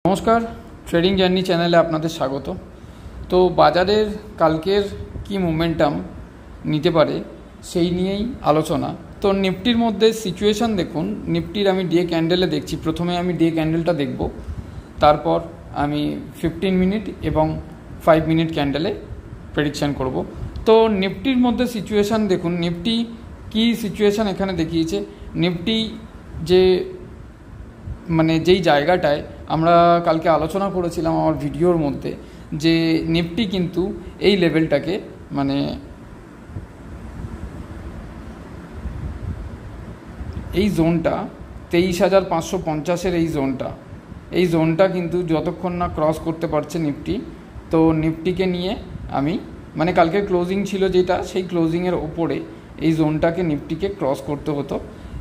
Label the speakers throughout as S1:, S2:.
S1: নমস্কার, trading journey চ্যানেলে আপনাদের স্বাগত। তো বাজারের কালকের কি মোমেন্টাম নিতে পারে সেই নিয়েই আলোচনা। তো নিফটির মধ্যে সিচুয়েশান দেখুন, নিফটির আমি ডে ক্যান্ডেলে দেখছি। প্রথমে আমি ডে ক্যান্ডেলটা দেখব, তারপর আমি 15 মিনিট এবং 5 মিনিট ক্যান্ডেলে প্রেডিকশান করব। তো নিফটির মধ্যে সিচুয়েশান দেখুন, নিফটি কি সিচুয়েশান এখানে দেখিয়েছে। নিফটি যে যেই জায়গাটায় আমরা কালকে আলোচনা করেছিলাম আমার ভিডিওর মধ্যে, যে নিফটি কিন্তু এই লেভেলটাকে এই জোনটা 23,550-এর এই জোনটা কিন্তু যতক্ষণ না ক্রস করতে পারছে নিফটি, তো নিফটিকে নিয়ে আমি কালকের ক্লোজিং ছিল যেটা, সেই ক্লোজিংয়ের ওপরে এই জোনটাকে নিফটিকে ক্রস করতে হতো।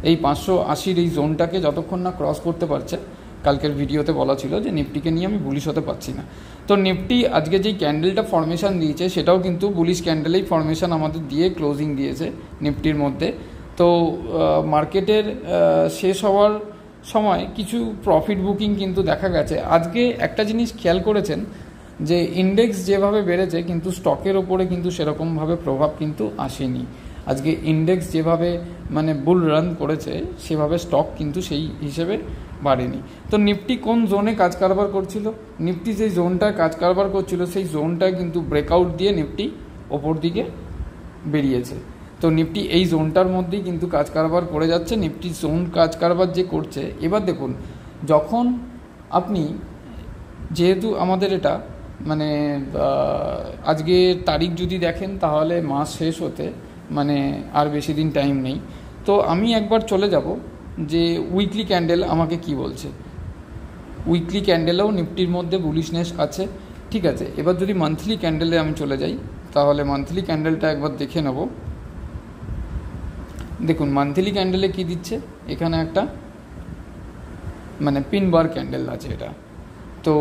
S1: এই 580-র এই জোনটাকে যতক্ষণ না ক্রস করতে পারছে, কালকের ভিডিওতে বলা ছিল যে নিফটিকে নিয়ে আমি বুলিশ হতে পারছি না। তো নিফটি আজকে যেই ক্যান্ডেলটা ফর্মেশন দিয়েছে সেটাও কিন্তু বুলিশ ক্যান্ডেলেই ফর্মেশন আমাদের দিয়ে ক্লোজিং দিয়েছে নিফটির মধ্যে। তো মার্কেটের শেষ হওয়ার সময় কিছু প্রফিট বুকিং কিন্তু দেখা গেছে। আজকে একটা জিনিস খেয়াল করেছেন যে ইন্ডেক্স যেভাবে বেড়েছে কিন্তু স্টকের ওপরে কিন্তু সেরকমভাবে প্রভাব কিন্তু আসেনি। আজকে ইন্ডেক্স যেভাবে বুল রান করেছে সেভাবে স্টক কিন্তু সেই হিসেবে বাড়েনি। তো নিফটি কোন জোনে কাজ কারবার করছিল, নিফটি যেই জোনটায় কাজ কারবার করছিল সেই জোনটায় কিন্তু ব্রেকআউট দিয়ে নিফটি ওপর দিকে বেরিয়েছে। তো নিফটি এই জোনটার মধ্যেই কিন্তু কাজ কারবার করে যাচ্ছে। নিফটি জোন কাজ কারবার যে করছে, এবার দেখুন যখন আপনি, যেহেতু আমাদের এটা আজকে তারিখ যদি দেখেন তাহলে মাস শেষ হতে আর বেশি দিন টাইম নেই। তো আমি একবার চলে যাব যে উইকলি ক্যান্ডেল আমাকে কি বলছে। উইকলি ক্যান্ডেলেও নিফটির মধ্যে বুলিশনেস আছে, ঠিক আছে। এবার যদি মান্থলি ক্যান্ডেলে আমি চলে যাই, তাহলে মান্থলি ক্যান্ডেলটা একবার দেখে নেব। দেখুন মান্থলি ক্যান্ডেলে কি দিচ্ছে, এখানে একটা পিন বার ক্যান্ডেল আছে এটা। তো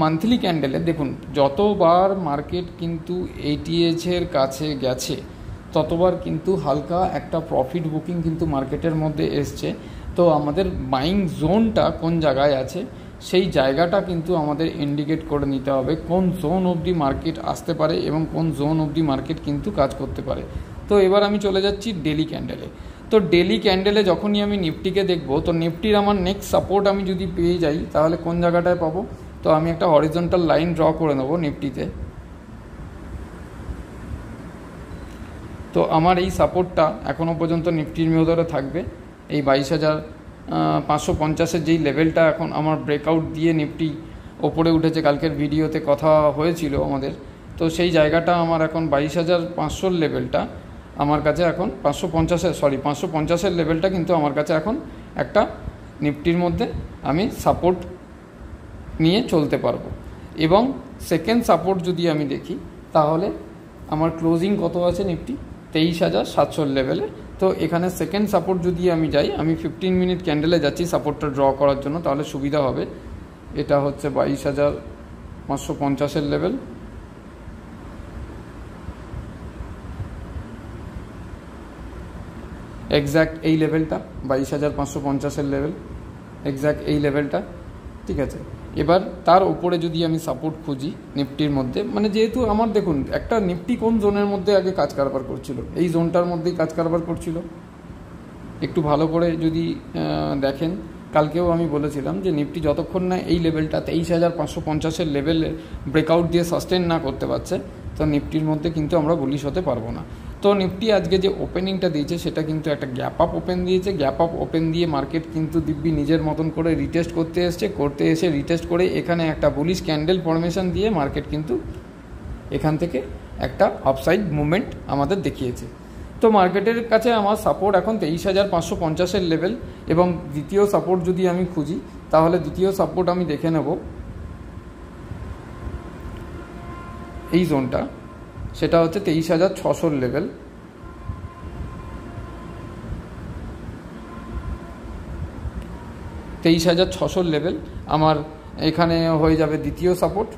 S1: মান্থলি ক্যান্ডেলে দেখুন যতবার মার্কেট কিন্তু 80-এর কাছে গেছে ততবার কিন্তু হালকা একটা প্রফিট বুকিং কিন্তু মার্কেটের মধ্যে এসছে। তো আমাদের বাইং জোনটা কোন জায়গায় আছে সেই জায়গাটা কিন্তু আমাদের ইন্ডিকেট করে নিতে হবে, কোন জোন অবধি মার্কেট আসতে পারে এবং কোন জোন অবধি মার্কেট কিন্তু কাজ করতে পারে। তো এবার আমি চলে যাচ্ছি ডেলি ক্যান্ডেলে। তো ডেলি ক্যান্ডেলে যখনই আমি নিফটিকে দেখব, তো নিফটির আমার নেক্সট সাপোর্ট আমি যদি পেয়ে যাই তাহলে কোন জায়গাটায় পাবো। তো আমি একটা হরিজন্টাল লাইন ড্র করে নেব নিফটিতে। তো আমার এই সাপোর্টটা এখনও পর্যন্ত নিফটির মেয়াদে থাকবে এই 22,550-এর যেই লেভেলটা এখন আমার ব্রেকআউট দিয়ে নিফটি ওপরে উঠেছে, কালকের ভিডিওতে কথা হয়েছিল আমাদের। তো সেই জায়গাটা আমার এখন 22,500 লেভেলটা আমার কাছে এখন 550-এর লেভেলটা কিন্তু আমার কাছে এখন একটা নিফটির মধ্যে আমি সাপোর্ট নিয়ে চলতে পারবো। এবং সেকেন্ড সাপোর্ট যদি আমি দেখি তাহলে আমার ক্লোজিং কত আছে নিফটি 23,700 লেভেলে। তো এখানে সেকেন্ড সাপোর্ট যদি আমি যাই, আমি 15 মিনিট ক্যান্ডেলে যাচ্ছি সাপোর্টটা ড্র করার জন্য, তাহলে সুবিধা হবে। এটা হচ্ছে 22,550-এর লেভেল। এক্স্যাক্ট এই লেভেলটা 22,550-এর লেভেল, এক্স্যাক্ট এই লেভেলটা, ঠিক আছে। এবার তার উপরে যদি আমি সাপোর্ট খুঁজি নিফটির মধ্যে, যেহেতু আমার দেখুন একটা নিফটি কোন জোনের মধ্যে আগে কাজ কারবার করছিল, এই জোনটার মধ্যেই কাজ কারবার করছিল। একটু ভালো করে যদি দেখেন, কালকেও আমি বলেছিলাম যে নিফটি যতক্ষণ না এই লেভেলটা 23,550-এর লেভেলে ব্রেকআউট দিয়ে সাস্টেন না করতে পারছে, তো নিফটির মধ্যে কিন্তু আমরা বুলিশ হতে পারবো না। তো নিফটি আজকে যে ওপেনিংটা দিয়েছে সেটা কিন্তু একটা গ্যাপ আপ ওপেন দিয়েছে। গ্যাপ আপ ওপেন দিয়ে মার্কেট কিন্তু দিব্যি নিজের মতন করে রিটেস্ট করতে এসে রিটেস্ট করে এখানে একটা বুলিশ ক্যান্ডেল ফরমেশন দিয়ে মার্কেট কিন্তু এখান থেকে একটা আপসাইড মুভমেন্ট আমাদের দেখিয়েছে। তো মার্কেটের কাছে আমার সাপোর্ট এখন 23,550-এর লেভেল, এবং দ্বিতীয় সাপোর্ট যদি আমি খুঁজি তাহলে দ্বিতীয় সাপোর্ট আমি দেখে নেব এই জোনটা, সেটা হচ্ছে 23,600 লেভেল। লেভেল আমার এখানে হয়ে যাবে দ্বিতীয় সাপোর্ট।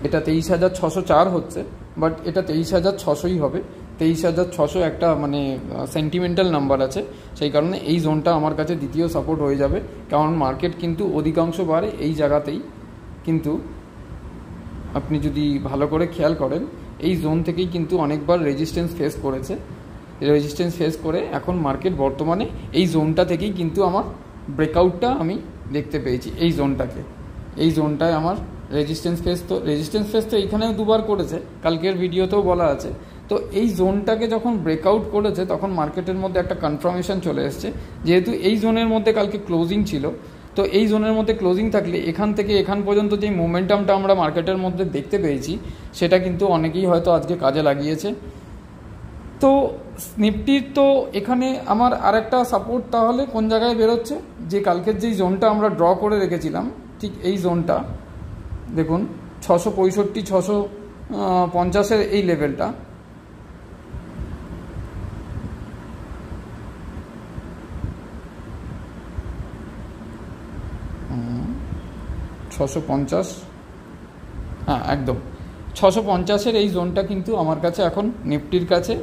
S1: এটা 23,604 হচ্ছে, বাট এটা 23,600ই হবে। 23,600 একটা মানে সেন্টিমেন্টাল নাম্বার আছে, সেই কারণে এই জোনটা আমার কাছে দ্বিতীয় সাপোর্ট হয়ে যাবে। কারণ মার্কেট কিন্তু অধিকাংশ বারে এই জায়গাতেই কিন্তু আপনি যদি ভালো করে খেয়াল করেন এই জোন থেকেই কিন্তু অনেকবার রেজিস্ট্যান্স ফেস করেছে। রেজিস্ট্যান্স ফেস করে এখন মার্কেট বর্তমানে এই জোনটা থেকেই কিন্তু আমার ব্রেকআউটটা আমি দেখতে পেয়েছি। এই জোনটায় আমার রেজিস্ট্যান্স ফেস তো এইখানেও দুবার করেছে, কালকের ভিডিওতেও বলা আছে। তো এই জোনটাকে যখন ব্রেকআউট করেছে তখন মার্কেটের মধ্যে একটা কনফার্মেশন চলে এসছে, যেহেতু এই জোনের মধ্যে কালকে ক্লোজিং ছিল। তো এই জোনের মধ্যে ক্লোজিং থাকলে এখান থেকে এখান পর্যন্ত যে মোমেন্টামটা আমরা মার্কেটের মধ্যে দেখতে পেয়েছি সেটা কিন্তু অনেকেই হয়তো আজকে কাজে লাগিয়েছে। তো নিফটির তো এখানে আমার আরেকটা সাপোর্ট তাহলে কোন জায়গায় বেরোচ্ছে, যে কালকের যেই জোনটা আমরা ড্র করে রেখেছিলাম ঠিক এই জোনটা দেখুন 665 650-এর এই লেভেলটা, হ্যাঁ একদম 650-এর এই জোনটা কিন্তু আমার কাছে এখন নিফটির কাছে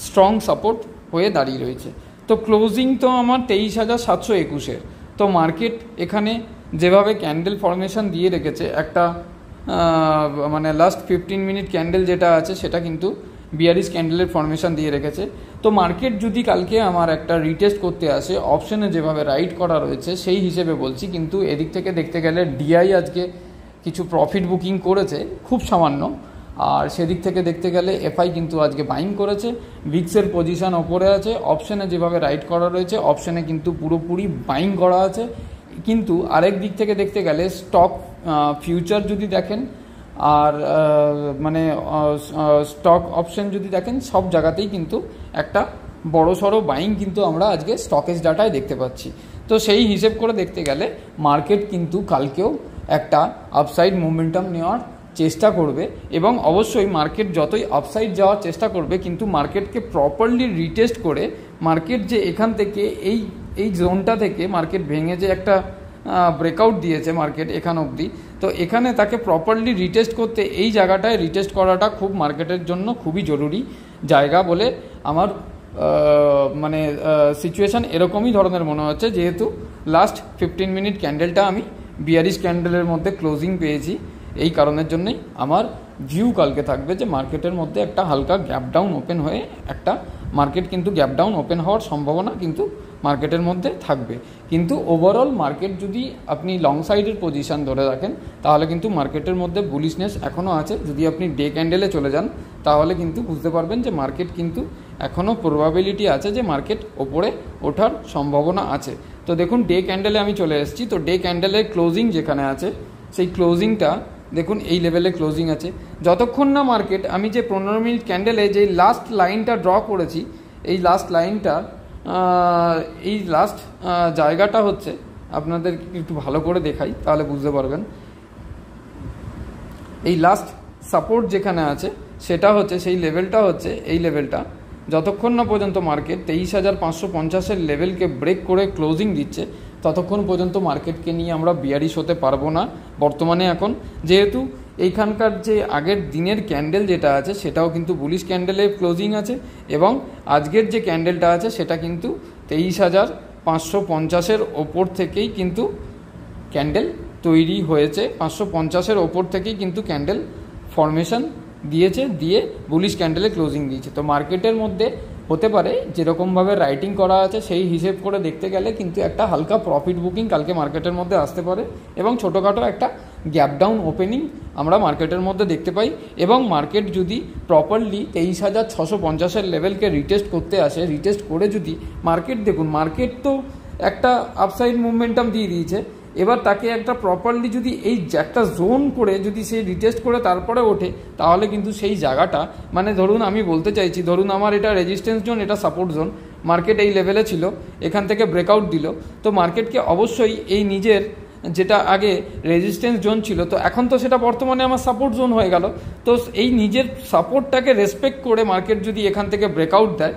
S1: স্ট্রং সাপোর্ট হয়ে দাঁড়িয়ে রয়েছে। তো ক্লোজিং তো আমার 23,721-এর। তো মার্কেট এখানে যেভাবে ক্যান্ডেল ফরমেশন দিয়ে রেখেছে, একটা মানে লাস্ট 15 মিনিট ক্যান্ডেল যেটা আছে সেটা কিন্তু বিয়ারিশ ক্যান্ডেলের ফরমেশন দিয়ে রেখেছে। তো মার্কেট যদি কালকে আমার একটা রিটেস্ট করতে আসে, অপশনে যেভাবে রাইট করা রয়েছে সেই হিসেবে বলছি, কিন্তু এদিক থেকে দেখতে গেলে ডিআই আজকে কিছু প্রফিট বুকিং করেছে খুব সামান্য, আর সেদিক থেকে দেখতে গেলে এফআই কিন্তু আজকে বাইং করেছে। ভিক্সের পজিশন ওপরে আছে, অপশনে যেভাবে রাইট করা রয়েছে অপশনে কিন্তু পুরোপুরি বাইং করা আছে। কিন্তু আরেক দিক থেকে দেখতে গেলে স্টক ফিউচার যদি দেখেন আর মানে স্টক অপশন যদি দেখেন, সব জায়গাতেই কিন্তু একটা বড়সড় বাইং কিন্তু আমরা আজকে স্টকেজ ডাটায় দেখতে পাচ্ছি। তো সেই হিসেব করে দেখতে গেলে মার্কেট কিন্তু কালকেও একটা আপসাইড মোমেন্টাম নেওয়ার চেষ্টা করবে, এবং অবশ্যই মার্কেট যতই আপসাইড যাওয়ার চেষ্টা করবে কিন্তু মার্কেটকে প্রপারলি রিটেস্ট করে মার্কেট যে এখান থেকে এই জোনটা থেকে মার্কেট ভেঙে যে একটা ব্রেকআউট দিয়েছে মার্কেট এখান অবধি, তো এখানে তাকে প্রপারলি রিটেস্ট করতে এই জায়গাটায় রিটেস্ট করাটা খুব মার্কেটের জন্য খুবই জরুরি জায়গা বলে আমার মানে সিচুয়েশান এরকমই ধরনের মনে হচ্ছে। যেহেতু লাস্ট 15 মিনিট ক্যান্ডেলটা আমি বিয়ারিশ ক্যান্ডেলের মধ্যে ক্লোজিং পেয়েছি, এই কারণের জন্যই আমার ভিউ কালকে থাকবে যে মার্কেটের মধ্যে একটা হালকা গ্যাপ ডাউন ওপেন হয়ে একটা মার্কেট কিন্তু গ্যাপ ডাউন ওপেন হওয়ার সম্ভাবনা কিন্তু মার্কেটের মধ্যে থাকবে। কিন্তু ওভারঅল মার্কেট যদি আপনি লং সাইডের পজিশান ধরে রাখেন তাহলে কিন্তু মার্কেটের মধ্যে বুলিশনেস এখনও আছে। যদি আপনি ডে ক্যান্ডেলে চলে যান তাহলে কিন্তু বুঝতে পারবেন যে মার্কেট কিন্তু এখনও প্রবাবিলিটি আছে যে মার্কেট ওপরে ওঠার সম্ভাবনা আছে। তো দেখুন ডে ক্যান্ডেলে আমি চলে এসেছি। তো ডে ক্যান্ডেলের ক্লোজিং যেখানে আছে সেই ক্লোজিংটা দেখুন এই লেভেলে ক্লোজিং আছে। যতক্ষণ না মার্কেট আমি যে 15 মিনিট ক্যান্ডেলে যে লাস্ট লাইনটা ড্র করেছি, এই লাস্ট লাইনটা এই লাস্ট জায়গাটা হচ্ছে, আপনাদের একটু ভালো করে দেখাই তাহলে বুঝতে পারবেন। এই লাস্ট সাপোর্ট যেখানে আছে সেটা হচ্ছে সেই লেভেলটা হচ্ছে এই লেভেলটা। যতক্ষণ না পর্যন্ত মার্কেট 23,550-এর লেভেলকে ব্রেক করে ক্লোজিং দিচ্ছে ততক্ষণ পর্যন্ত মার্কেটকে নিয়ে আমরা বিয়ারিশ হতে পারবো না বর্তমানে এখন। যেহেতু এইখানকার যে আগের দিনের ক্যান্ডেল যেটা আছে সেটাও কিন্তু বুলিশ ক্যান্ডেলে ক্লোজিং আছে, এবং আজকের যে ক্যান্ডেলটা আছে সেটা কিন্তু 23,550-এর ওপর থেকেই কিন্তু ক্যান্ডেল তৈরি হয়েছে। 550-এর ওপর থেকেই কিন্তু ক্যান্ডেল ফরমেশন দিয়েছে, দিয়ে বুলিশ ক্যান্ডেলে ক্লোজিং দিয়েছে। তো মার্কেটের মধ্যে হতে পারে যেরকমভাবে রাইটিং করা আছে সেই হিসেব করে দেখতে গেলে কিন্তু একটা হালকা প্রফিট বুকিং কালকে মার্কেটের মধ্যে আসতে পারে, এবং ছোটোখাটো একটা গ্যাপ ডাউন ওপেনিং আমরা মার্কেটের মধ্যে দেখতে পাই। এবং মার্কেট যদি প্রপারলি 23,650-এর লেভেলকে রিটেস্ট করতে আসে, রিটেস্ট করে যদি মার্কেট দেখুন মার্কেট তো একটা আপসাইড মুভমেন্টাম দিয়ে দিয়েছে, এবার তাকে একটা প্রপারলি যদি এই একটা জোন করে যদি সে রিটেস্ট করে তারপরে ওঠে তাহলে কিন্তু সেই জায়গাটা মানে ধরুন আমি বলতে চাইছি, ধরুন আমার এটা রেজিস্ট্যান্স জোন, এটা সাপোর্ট জোন, মার্কেট এই লেভেলে ছিল, এখান থেকে ব্রেকআউট দিল, তো মার্কেটকে অবশ্যই এই নিজের যেটা আগে রেজিস্ট্যান্স জোন ছিল তো এখন তো সেটা বর্তমানে আমার সাপোর্ট জোন হয়ে গেল। তো এই নিজের সাপোর্টটাকে রেসপেক্ট করে মার্কেট যদি এখান থেকে ব্রেকআউট দেয়,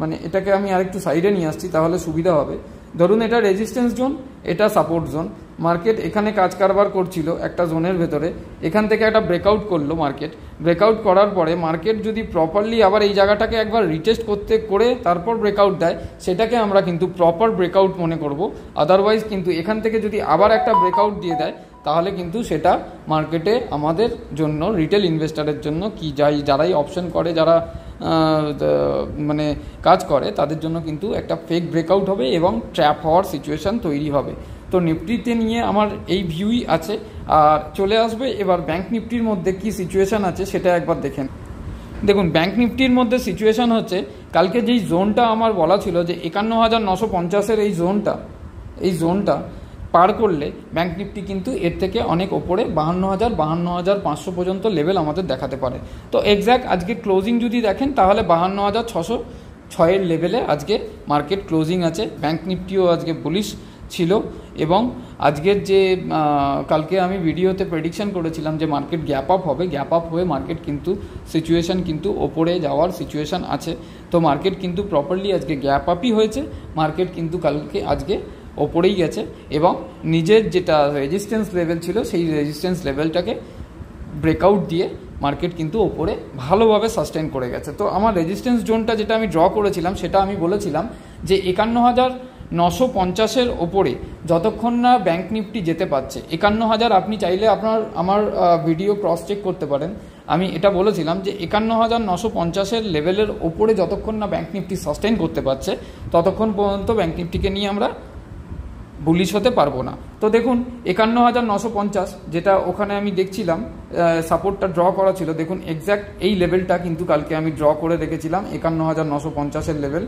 S1: মানে এটাকে আমি আরেকটু সাইডে নিয়ে আসছি তাহলে সুবিধা হবে। ধরুন এটা রেজিস্ট্যান্স জোন, এটা সাপোর্ট জোন, মার্কেট এখানে কাজ কারবার করছিল একটা জোনের ভেতরে, এখান থেকে একটা ব্রেকআউট করলো মার্কেট। ব্রেকআউট করার পরে মার্কেট যদি প্রপারলি আবার এই জায়গাটাকে একবার রিটেস্ট করে তারপর ব্রেকআউট দেয়, সেটাকে আমরা কিন্তু প্রপার ব্রেকআউট মনে করব। আদারওয়াইজ কিন্তু এখান থেকে যদি আবার একটা ব্রেকআউট দিয়ে দেয়, তাহলে কিন্তু সেটা মার্কেটে আমাদের জন্য, রিটেল ইনভেস্টারের জন্য যারাই অপশন করে, যারা মানে কাজ করে, তাদের জন্য কিন্তু একটা ফেক ব্রেকআউট হবে এবং ট্র্যাপ হওয়ার সিচুয়েশান তৈরি হবে। তো নিফটিতে নিয়ে আমার এই ভিউই আছে। আর চলে আসবে এবার ব্যাঙ্ক নিফটির মধ্যে কি সিচুয়েশান আছে সেটা একবার দেখেন। দেখুন, ব্যাঙ্ক নিফটির মধ্যে সিচুয়েশান হচ্ছে, কালকে যেই জোনটা আমার বলা ছিল যে 51,950-এর এই জোনটা পার করলে ব্যাঙ্ক নিফটি কিন্তু এর থেকে অনেক ওপরে 52,500 পর্যন্ত লেভেল আমাদের দেখাতে পারে। তো এক্স্যাক্ট আজকে ক্লোজিং যদি দেখেন, তাহলে 52,606-এর লেভেলে আজকে মার্কেট ক্লোজিং আছে। ব্যাঙ্ক নিফটিও আজকে বুলিশ ছিল এবং আজকের যে কালকে আমি ভিডিওতে প্রেডিকশন করেছিলাম যে মার্কেট গ্যাপ আপ হবে, গ্যাপ আপ হয়ে মার্কেট কিন্তু সিচুয়েশান কিন্তু ওপরে যাওয়ার সিচুয়েশান আছে। তো মার্কেট কিন্তু প্রপারলি আজকে গ্যাপ আপই হয়েছে। মার্কেট কিন্তু আজকে ওপরেই গেছে এবং নিজের যেটা রেজিস্ট্যান্স লেভেল ছিল, সেই রেজিস্ট্যান্স লেভেলটাকে ব্রেকআউট দিয়ে মার্কেট কিন্তু ওপরে ভালোভাবে সাস্টেন করে গেছে। তো আমার রেজিস্ট্যান্স জোনটা যেটা আমি ড্র করেছিলাম, সেটা আমি বলেছিলাম যে 51,950-এর ওপরে যতক্ষণ না ব্যাঙ্ক নিফটি যেতে পারছে, 51,000 আপনি চাইলে আমার ভিডিও ক্রস চেক করতে পারেন। আমি এটা বলেছিলাম যে 51,950-এর লেভেলের ওপরে যতক্ষণ না ব্যাঙ্ক নিফটি সাস্টেন করতে পারছে, ততক্ষণ পর্যন্ত ব্যাঙ্ক নিফটিকে নিয়ে আমরা বুলিশ হতে পারবো না। তো দেখুন, 51,950 যেটা ওখানে আমি দেখছিলাম সাপোর্টটা ড্র করা ছিল, দেখুন এক্স্যাক্ট এই লেভেলটা কিন্তু কালকে আমি ড্র করে রেখেছিলাম। 51,950-এর লেভেল,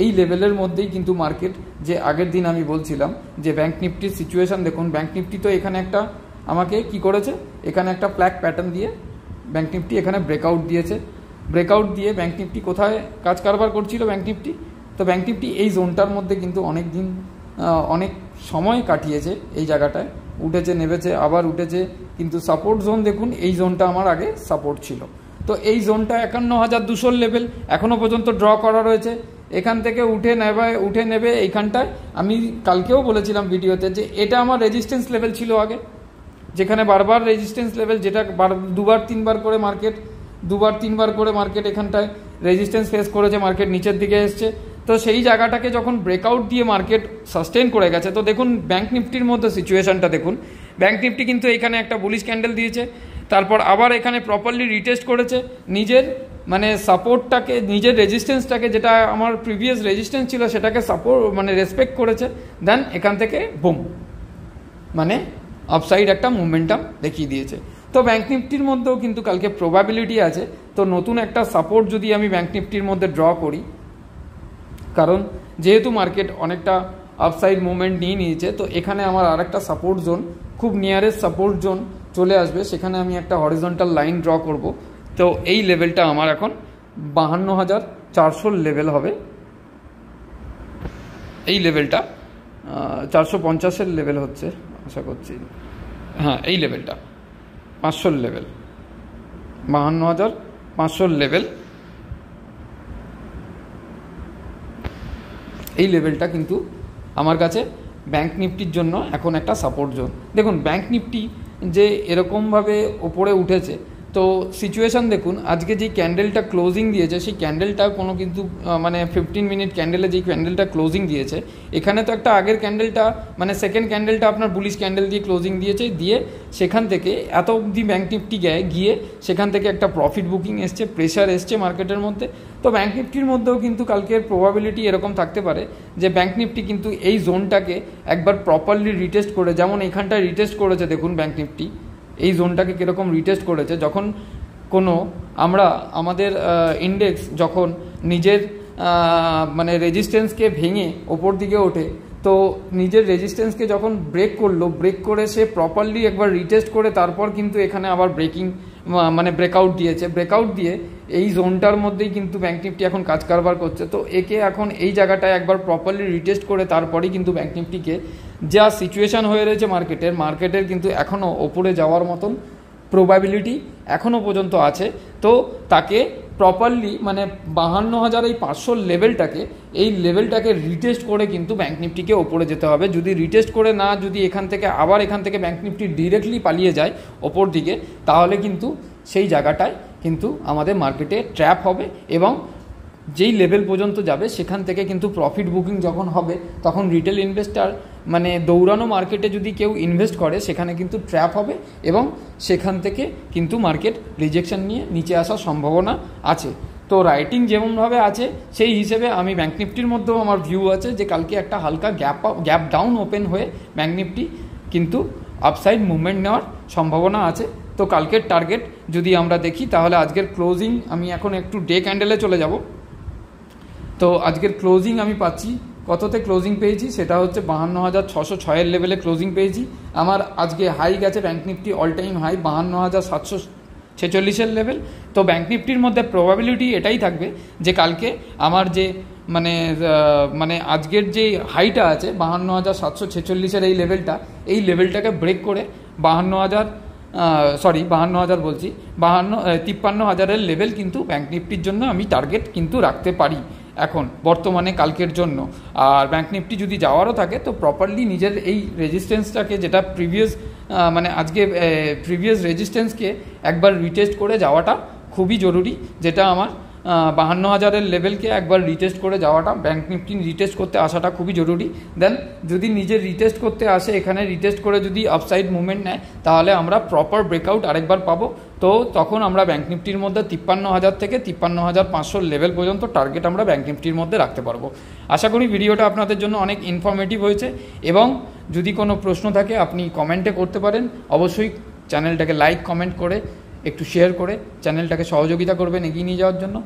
S1: এই লেভেলের মধ্যেই কিন্তু মার্কেট, যে আগের দিন আমি বলছিলাম যে ব্যাঙ্ক নিফটির সিচুয়েশান দেখুন, ব্যাঙ্ক নিফটি তো এখানে একটা আমাকে কি করেছে, এখানে একটা ফ্ল্যাগ প্যাটার্ন দিয়ে ব্যাঙ্ক নিফটি এখানে ব্রেকআউট দিয়েছে। ব্রেকআউট দিয়ে ব্যাঙ্ক নিফটি কোথায় কাজ কারবার করছিল ব্যাঙ্ক নিফটি? তো ব্যাঙ্ক নিফটি এই জোনটার মধ্যে কিন্তু অনেক সময় কাটিয়েছে। এই জায়গাটায় উঠেছে, নেমেছে, আবার উঠেছে, কিন্তু সাপোর্ট জোন দেখুন, এই জোনটা আমার আগে সাপোর্ট ছিল। তো এই জোনটা 51,200 লেভেল এখনও পর্যন্ত ড্র করা রয়েছে। এখান থেকে উঠে নেবে এইখানটায়। আমি কালকেও বলেছিলাম ভিডিওতে যে এটা আমার রেজিস্ট্যান্স লেভেল ছিল আগে, যেখানে বারবার রেজিস্ট্যান্স লেভেল, যেটা দুবার তিনবার করে মার্কেট এখানটায় রেজিস্ট্যান্স ফেস করেছে, মার্কেট নিচের দিকে এসছে। তো সেই জায়গাটাকে যখন ব্রেকআউট দিয়ে মার্কেট সাস্টেন করে গেছে, তো দেখুন ব্যাঙ্ক নিফটির মধ্যে সিচুয়েশানটা দেখুন। ব্যাঙ্ক নিফটি কিন্তু এখানে একটা বুলিশ ক্যান্ডেল দিয়েছে, তারপর আবার এখানে প্রপারলি রিটেস্ট করেছে নিজের সাপোর্টটাকে, নিজের রেজিস্ট্যান্সটাকে, যেটা আমার প্রিভিয়াস রেজিস্ট্যান্স ছিল সেটাকে রেসপেক্ট করেছে। দেন এখান থেকে বুম, আপসাইড একটা মোমেন্টাম দেখিয়ে দিয়েছে। তো ব্যাঙ্ক নিফটির মধ্যেও কিন্তু কালকে প্রবাবিলিটি আছে। তো নতুন একটা সাপোর্ট যদি আমি ব্যাঙ্ক নিফটির মধ্যে ড্র করি, কারণ যেহেতু মার্কেট অনেকটা আপসাইড মুভমেন্ট নিয়েছে, তো এখানে আমার আরেকটা সাপোর্ট জোন, খুব নিয়ারেস্ট সাপোর্ট জোন চলে আসবে, সেখানে আমি একটা হরিজন্টাল লাইন ড্র করব। তো এই লেভেলটা আমার এখন 52,400 লেভেল হবে। এই লেভেলটা 450-এর লেভেল হচ্ছে আশা করছি, হ্যাঁ এই লেভেলটা 500 লেভেল, 52,500 লেভেল। এই লেভেলটা কিন্তু আমার কাছে ব্যাঙ্ক নিফটির জন্য এখন একটা সাপোর্ট জোন। দেখুন ব্যাঙ্ক নিফটি যে এরকমভাবে ওপরে উঠেছে, তো সিচুয়েশান দেখুন, আজকে যেই ক্যান্ডেলটা ক্লোজিং দিয়েছে, সেই ক্যান্ডেলটা কোনো কিন্তু 15 মিনিট ক্যান্ডেলে যেই ক্যান্ডেলটা ক্লোজিং দিয়েছে, এখানে তো একটা আগের ক্যান্ডেলটা সেকেন্ড ক্যান্ডেলটা আপনার বুলিশ ক্যান্ডেল দিয়ে ক্লোজিং দিয়েছে, দিয়ে সেখান থেকে এত অবধি ব্যাঙ্ক নিফটি গিয়ে সেখান থেকে একটা প্রফিট বুকিং এসছে, প্রেশার এসছে মার্কেটের মধ্যে। তো ব্যাঙ্ক নিফটির মধ্যেও কিন্তু কালকের প্রবাবিলিটি এরকম থাকতে পারে যে ব্যাঙ্ক নিফটি কিন্তু এই জোনটাকে একবার প্রপারলি রিটেস্ট করে, যেমন এখানটায় রিটেস্ট করেছে দেখুন ব্যাঙ্ক নিফটি এই জোনটাকে কীরকম রিটেস্ট করেছে। যখন আমরা আমাদের ইন্ডেক্স যখন নিজের রেজিস্ট্যান্সকে ভেঙে ওপর দিকে ওঠে, তো নিজের রেজিস্ট্যান্সকে যখন ব্রেক করে সে প্রপারলি একবার রিটেস্ট করে তারপর কিন্তু এখানে আবার ব্রেকআউট দিয়েছে। ব্রেকআউট দিয়ে এই জোনটার মধ্যেই কিন্তু ব্যাঙ্ক নিফটি এখন কাজ কারবার করছে। তো একে এখন এই জায়গাটায় একবার প্রপারলি রিটেস্ট করে তারপরেই কিন্তু ব্যাঙ্ক নিফটিকে, যা সিচুয়েশান হয়ে রয়েছে মার্কেটের কিন্তু এখনও ওপরে যাওয়ার মতন প্রবাবিলিটি এখনও পর্যন্ত আছে। তো তাকে প্রপারলি মানে 52,500 লেভেলটাকে, এই লেভেলটাকে রিটেস্ট করে কিন্তু ব্যাঙ্ক নিফটিকে ওপরে যেতে হবে। যদি রিটেস্ট করে না, যদি এখান থেকে ব্যাঙ্ক নিফটি ডিরেক্টলি পালিয়ে যায় ওপর দিকে, তাহলে কিন্তু সেই জায়গাটায় কিন্তু আমাদের মার্কেটে ট্র্যাপ হবে এবং যেই লেভেল পর্যন্ত যাবে সেখান থেকে কিন্তু প্রফিট বুকিং যখন হবে তখন রিটেল ইনভেস্টার মানে দৌড়ানো মার্কেটে যদি কেউ ইনভেস্ট করে সেখানে কিন্তু ট্র্যাপ হবে এবং সেখান থেকে কিন্তু মার্কেট রিজেকশন নিয়ে নিচে আসার সম্ভাবনা আছে। তো রাইটিং যেমনভাবে আছে সেই হিসেবে আমি ব্যাঙ্ক নিফটির মধ্যেও আমার ভিউ আছে যে কালকে একটা হালকা গ্যাপ ডাউন ওপেন হয়ে ব্যাঙ্ক নিফটি কিন্তু আপসাইড মুভমেন্ট নেওয়ার সম্ভাবনা আছে। তো কালকের টার্গেট যদি আমরা দেখি তাহলে আজকের ক্লোজিং, আমি এখন একটু ডে ক্যান্ডেলে চলে যাব। তো আজকের ক্লোজিং আমি পাচ্ছি, কততে ক্লোজিং পেয়েছি সেটা হচ্ছে 52,606 লেভেলে ক্লোজিং পেয়েছি। আমার আজকে হাই গেছে bank nifty all time high 52,746 level. তো ব্যাঙ্ক নিফটির মধ্যে প্রবাবিলিটি এটাই থাকবে যে কালকে আমার যে মানে আজকের যে হাইটা আছে 52,746 এই লেভেলটাকে ব্রেক করে 53,000 লেভেল কিন্তু ব্যাঙ্ক নিফটির জন্য আমি টার্গেট কিন্তু রাখতে পারি এখন বর্তমানে কালকের জন্য। আর ব্যাঙ্ক নিফটি যদি যাওয়ারও থাকে তো প্রপারলি নিজের এই রেজিস্ট্যান্সটাকে, যেটা প্রিভিয়াস রেজিস্ট্যান্সকে একবার রিটেস্ট করে যাওয়াটা খুবই জরুরি, যেটা আমার 52,000 লেভেলকে একবার রিটেস্ট করে যাওয়াটা, ব্যাঙ্ক নিফটি রিটেস্ট করতে আসাটা খুবই জরুরি। দেন যদি নিজের রিটেস্ট করতে আসে, এখানে রিটেস্ট করে যদি আপসাইড মুভমেন্ট নেয় তাহলে আমরা প্রপার ব্রেকআউট আরেকবার পাবো। তো তখন আমরা ব্যাঙ্ক নিফটির মধ্যে 53,000 থেকে 53,500 লেভেল পর্যন্ত টার্গেট আমরা ব্যাঙ্ক নিফটির মধ্যে রাখতে পারবো। আশা করি ভিডিওটা আপনাদের জন্য অনেক ইনফরমেটিভ হয়েছে এবং যদি কোনো প্রশ্ন থাকে আপনি কমেন্টে করতে পারেন। অবশ্যই চ্যানেলটাকে লাইক কমেন্ট করে একটু শেয়ার করে চ্যানেলটাকে সহযোগিতা করবেন এগিয়ে নিয়ে যাওয়ার জন্য।